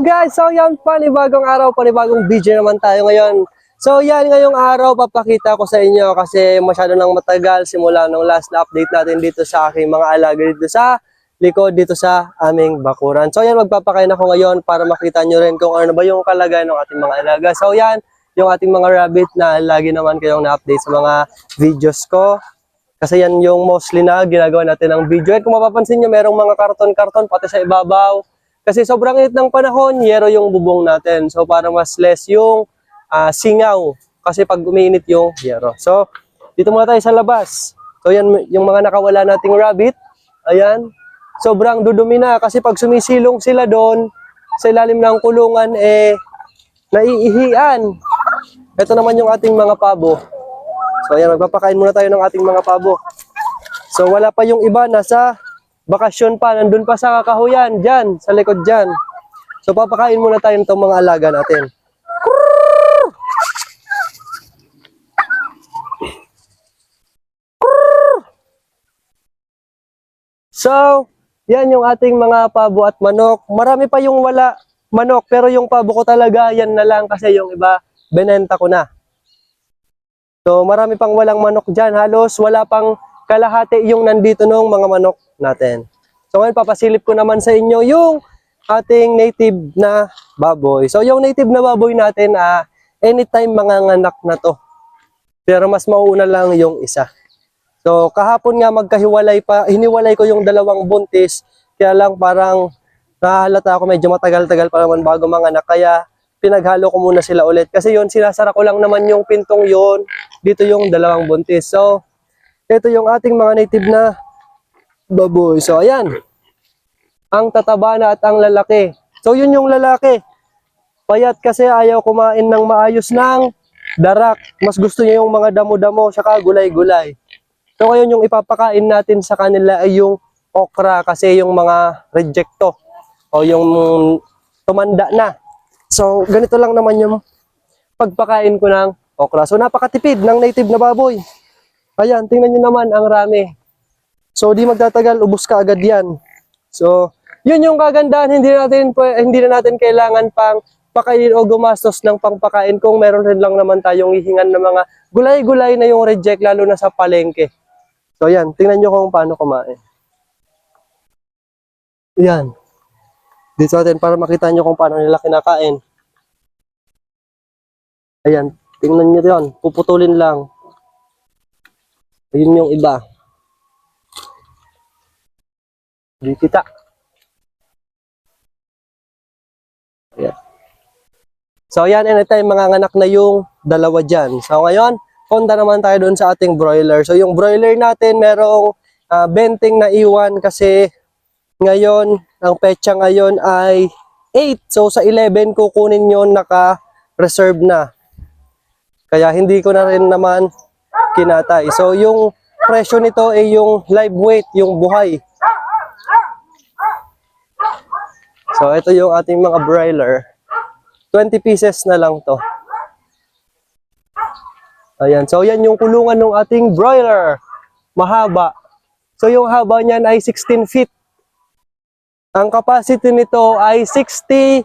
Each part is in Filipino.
guys, so yan, panibagong araw, panibagong video naman tayo ngayon. So yan, ngayong araw papakita ko sa inyo kasi masyado nang matagal simula nung last na update natin dito sa aking mga alaga dito sa likod dito sa aming bakuran. So yan, magpapakain ako ngayon para makita nyo rin kung ano ba yung kalagayan ng ating mga alaga. So yan, yung ating mga rabbit na lagi naman kayong na-update sa mga videos ko. Kasi yan yung mostly na ginagawa natin ng video. At kung mapapansin nyo, merong mga karton-karton pati sa ibabaw. Kasi sobrang init ng panahon, yero yung bubong natin. So para mas less yung singaw. Kasi pag umiinit yung yero. So dito muna tayo sa labas. So yan yung mga nakawala nating rabbit. Ayan. Sobrang dudumi na kasi pag sumisilong sila doon sa ilalim ng kulungan, naiihian. Ito naman yung ating mga pabo. So ayan, magpapakain muna tayo ng ating mga pabo. So wala pa yung iba, nasa bakasyon pa, nandun pa sa kakahuyan, dyan, sa likod dyan. So papakain muna tayo ng mga alaga natin. So, yan yung ating mga pabo at manok. Marami pa yung wala manok, pero yung pabo ko talaga, yan na lang kasi yung iba, benenta ko na. So, marami pang walang manok dyan. Halos wala pang kalahati yung nandito nung mga manok natin. So, ngayon papasilip ko naman sa inyo yung ating native na baboy. So, yung native na baboy natin, anytime manganganak na to. Pero mas mauuna lang yung isa. So, kahapon nga magkahiwalay pa, hiniwalay ko yung dalawang buntis. Kaya lang parang nahalata ako medyo matagal-tagal pa naman bago manganak. Kaya pinaghalo ko muna sila ulit. Kasi yun, sinasara ko lang naman yung pintong yun. Dito yung dalawang buntis. So, ito yung ating mga native na baboy. So, ayan. Ang tataba na at ang lalaki. So, yun yung lalaki. Payat kasi ayaw kumain ng maayos ng darak. Mas gusto niya yung mga damo-damo saka gulay-gulay. So, ngayon yung ipapakain natin sa kanila ay yung okra kasi yung mga rejecto o yung tumanda na. So, ganito lang naman yung pagpakain ko ng okra. So, napakatipid ng native na baboy. Ayan, tingnan nyo naman ang rami. So, di magtatagal, ubos ka agad yan. So, yun yung kagandahan. Hindi na natin kailangan pang pakainin o gumastos ng pangpakain kung meron rin lang naman tayong hihingan ng mga gulay-gulay na yung reject, lalo na sa palengke. So, ayan, tingnan nyo kung paano kumain. Ayan. Dito natin para makita nyo kung paano nila kinakain. Ayan, tingnan nyo yun. Puputulin lang. Ayun yung iba. Hindi kita. Ayan. So, ayan, anytime manganganak na yung dalawa dyan. So, ngayon, punta naman tayo doon sa ating broiler. So, yung broiler natin, merong benting na iwan kasi ngayon, ang petsa ngayon ay 8. So, sa 11 kukunin yun, naka-reserve na. Kaya hindi ko na rin naman kinatay. So, yung presyo nito ay yung live weight, yung buhay. So, ito yung ating mga broiler. 20 pieces na lang to. Ayan. So, yan yung kulungan ng ating broiler. Mahaba. So, yung haba niyan ay 16 feet. Ang capacity nito ay 62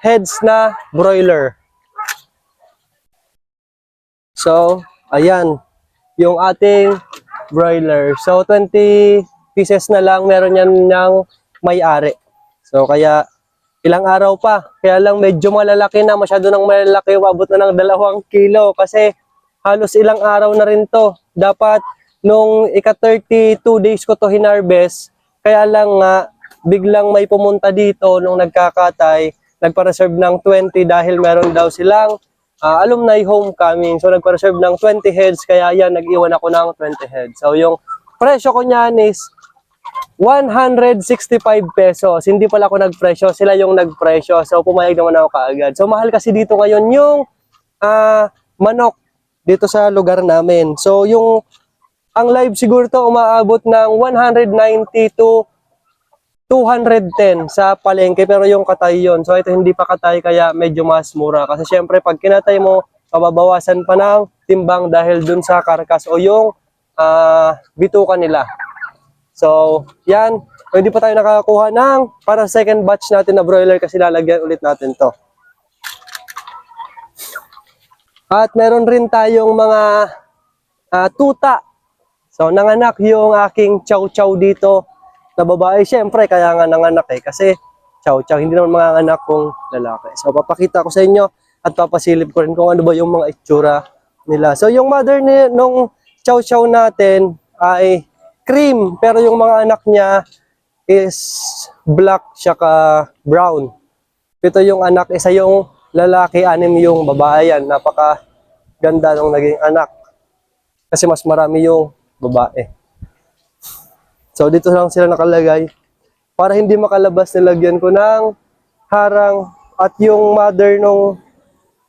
heads na broiler. So, ayan. Yung ating broiler. So, 20 pieces na lang meron yan ng may-ari. So, kaya ilang araw pa. Kaya lang medyo malalaki na. Masyado nang malalaki. Umabot na ng 2 kilo. Kasi halos ilang araw na rin to. Dapat nung ika-32 days ko to hinarvest. Kaya lang nga, biglang may pumunta dito nung nagkakatay. Nagpa-reserve ng 20 dahil meron daw silang alumni homecoming. So nagpa-reserve ng 20 heads. Kaya yan, nag-iwan ako ng 20 heads. So yung presyo ko niyan is 165 pesos. Hindi pala ako nagpresyo, sila yung nagpresyo. So pumayag naman ako kaagad. So mahal kasi dito ngayon yung manok dito sa lugar namin. So ang live siguro to umaabot ng 190 to 210 sa palengke, pero yung katay yun. So ito hindi pa katay kaya medyo mas mura. Kasi syempre pag kinatay mo, mababawasan pa ng timbang dahil dun sa karkas o yung bituka nila. So, yan. Pwede pa tayo nakakakuha ng para second batch natin na broiler kasi lalagyan ulit natin to. At meron rin tayong mga tuta. So, nanganak yung aking chow chow dito na babae. Siyempre, kaya nga nanganak kasi chow chow. Hindi naman mga anak kong lalaki. So, papakita ko sa inyo at papasilip ko rin kung ano ba yung mga itsura nila. So, yung mother nung chow chow natin ay cream. Pero yung mga anak niya is black tsaka brown. Ito yung anak, isa yung lalaki, 6 yung babae yan. Napaka ganda ng naging anak. Kasi mas marami yung babae. So dito lang sila nakalagay. Para hindi makalabas, nilagyan ko ng harang at yung mother nung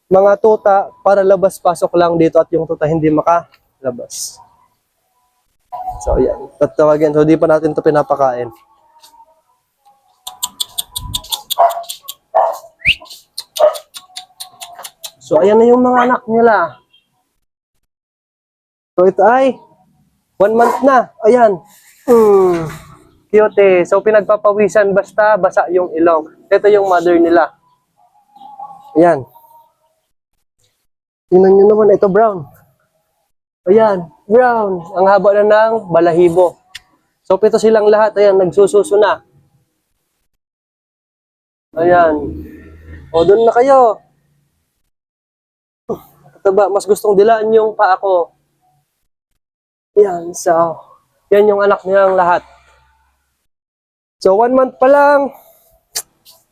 mga tuta para labas-pasok lang dito at yung tuta hindi makalabas. So yan, tatawagin. So di pa natin ito pinapakain. So ayan na yung mga anak nila. So ito ay 1 month na. Ayan. Cute. So pinagpapawisan basta basa yung ilong. Ito yung mother nila. Ayan. Tingnan nyo naman, ito brown. Ayan, brown. Ang haba na ng balahibo. So pito silang lahat. Ayan, nagsususo na. Ayan. O, doon na kayo. Taba, mas gustong dilaan yung paa ko. Yan, so, yan yung anak nilang lahat. So, 1 month pa lang,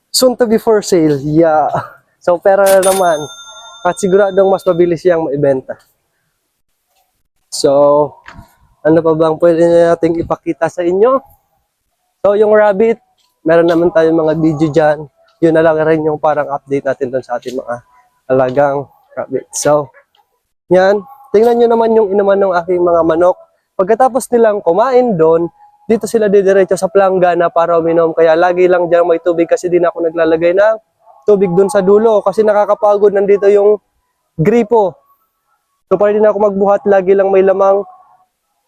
soon to be for sale. Yeah. So, pera na naman. At siguradong mas mabilis siyang maibenta. So, ano pa bang pwede nating ipakita sa inyo? So, yung rabbit, meron naman tayong mga video dyan. Yun na lang rin yung parang update natin doon sa ating mga alagang rabbit. So, yan. Tingnan nyo naman yung inuman ng aking mga manok. Pagkatapos nilang kumain doon, dito sila didiretso sa planggana para uminom. Kaya lagi lang dyan may tubig kasi din ako naglalagay ng tubig doon sa dulo. Kasi nakakapagod, nandito yung gripo. So, para din ako magbuhat, lagi lang may lamang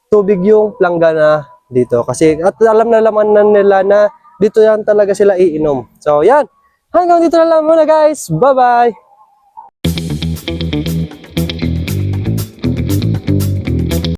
tubig yung planggana dito. Kasi at alam na laman na nila na dito yan talaga sila iinom. So, yan. Hanggang dito na lang muna guys. Bye-bye!